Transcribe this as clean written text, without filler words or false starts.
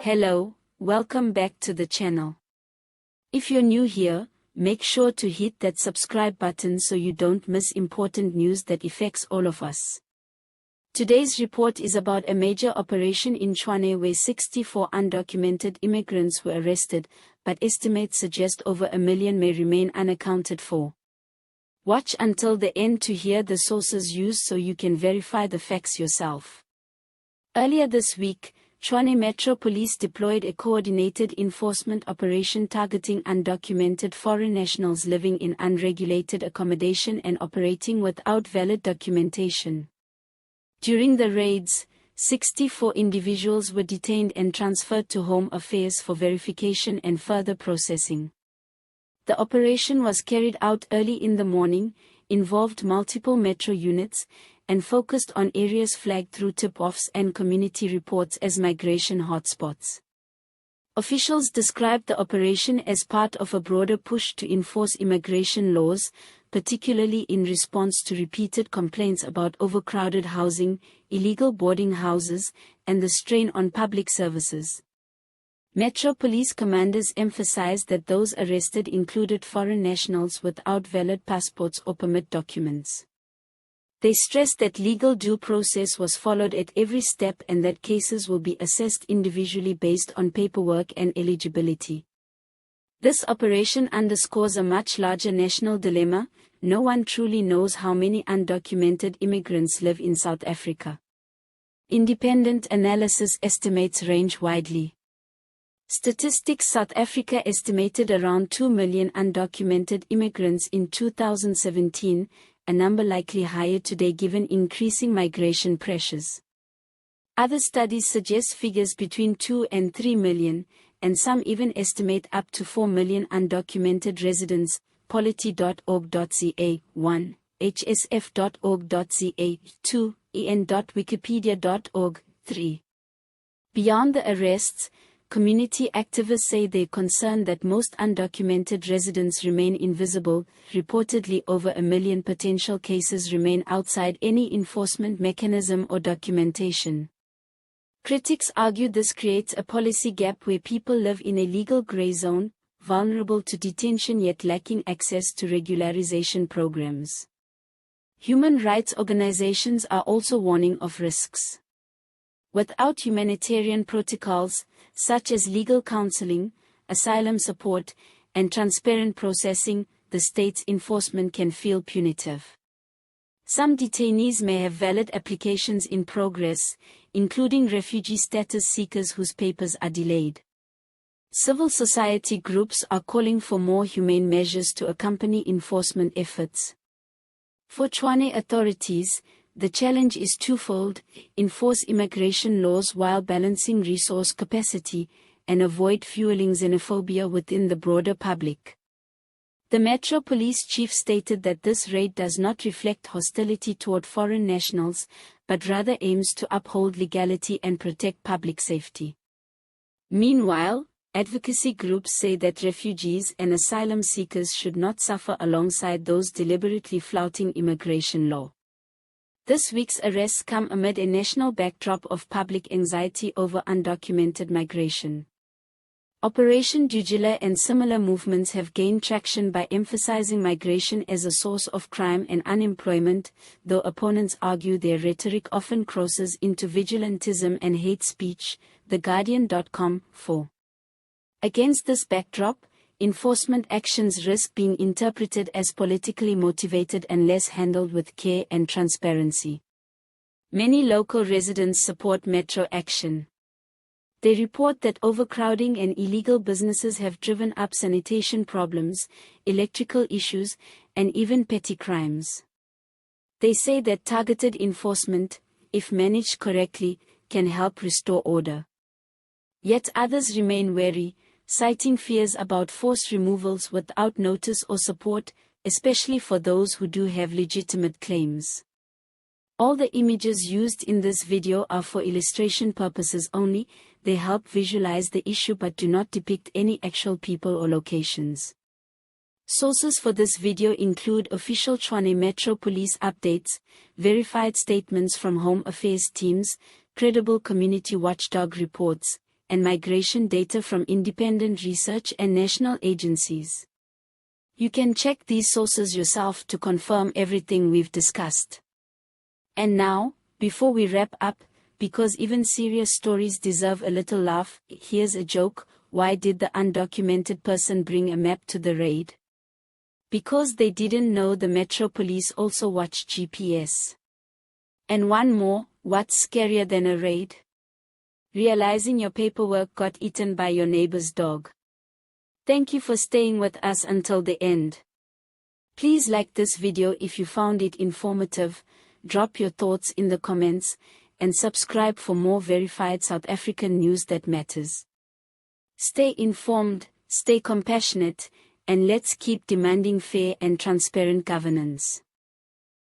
Hello, welcome back to the channel. If you're new here, make sure to hit that subscribe button so you don't miss important news that affects all of us. Today's report is about a major operation in Chuane where 64 undocumented immigrants were arrested, but estimates suggest over 1 million may remain unaccounted for. Watch until the end to hear the sources used so you can verify the facts yourself. Earlier this week, Tshwane Metro Police deployed a coordinated enforcement operation targeting undocumented foreign nationals living in unregulated accommodation and operating without valid documentation. During the raids, 64 individuals were detained and transferred to Home Affairs for verification and further processing. The operation was carried out early in the morning, involved multiple metro units, and focused on areas flagged through tip-offs and community reports as migration hotspots. Officials described the operation as part of a broader push to enforce immigration laws, particularly in response to repeated complaints about overcrowded housing, illegal boarding houses, and the strain on public services. Metro Police commanders emphasized that those arrested included foreign nationals without valid passports or permit documents. They stressed that legal due process was followed at every step and that cases will be assessed individually based on paperwork and eligibility. This operation underscores a much larger national dilemma. No one truly knows how many undocumented immigrants live in South Africa. Independent analysis estimates range widely. Statistics South Africa estimated around 2 million undocumented immigrants in 2017, a number likely higher today given increasing migration pressures. Other studies suggest figures between 2 and 3 million, and some even estimate up to 4 million undocumented residents. Polity.org.za 1, hsf.org.za 2, en.wikipedia.org 3. Beyond the arrests, community activists say they're concerned that most undocumented residents remain invisible. Reportedly, over 1 million potential cases remain outside any enforcement mechanism or documentation. Critics argue this creates a policy gap where people live in a legal gray zone, vulnerable to detention yet lacking access to regularization programs. Human rights organizations are also warning of risks. Without humanitarian protocols, such as legal counseling, asylum support, and transparent processing, the state's enforcement can feel punitive. Some detainees may have valid applications in progress, including refugee status seekers whose papers are delayed. Civil society groups are calling for more humane measures to accompany enforcement efforts. For Chuane authorities, the challenge is twofold: enforce immigration laws while balancing resource capacity, and avoid fueling xenophobia within the broader public. The Metro Police chief stated that this raid does not reflect hostility toward foreign nationals, but rather aims to uphold legality and protect public safety. Meanwhile, advocacy groups say that refugees and asylum seekers should not suffer alongside those deliberately flouting immigration law. This week's arrests come amid a national backdrop of public anxiety over undocumented migration. Operation Dugila and similar movements have gained traction by emphasizing migration as a source of crime and unemployment, though opponents argue their rhetoric often crosses into vigilantism and hate speech. TheGuardian.com 4. Against this backdrop, enforcement actions risk being interpreted as politically motivated unless handled with care and transparency. Many local residents support metro action. They report that overcrowding and illegal businesses have driven up sanitation problems, electrical issues, and even petty crimes. They say that targeted enforcement, if managed correctly, can help restore order. Yet others remain wary, citing fears about forced removals without notice or support, especially for those who do have legitimate claims. All the images used in this video are for illustration purposes only. They help visualize the issue but do not depict any actual people or locations. Sources for this video include official Tshwane Metro Police updates, verified statements from Home Affairs teams, credible community watchdog reports, and migration data from independent research and national agencies. You can check these sources yourself to confirm everything we've discussed. And now, before we wrap up, because even serious stories deserve a little laugh, here's a joke. Why did the undocumented person bring a map to the raid? Because they didn't know the Metro Police also watch GPS. And one more, what's scarier than a raid? Realizing your paperwork got eaten by your neighbor's dog. Thank you for staying with us until the end. Please like this video if you found it informative, drop your thoughts in the comments, and subscribe for more verified South African news that matters. Stay informed, stay compassionate, and let's keep demanding fair and transparent governance.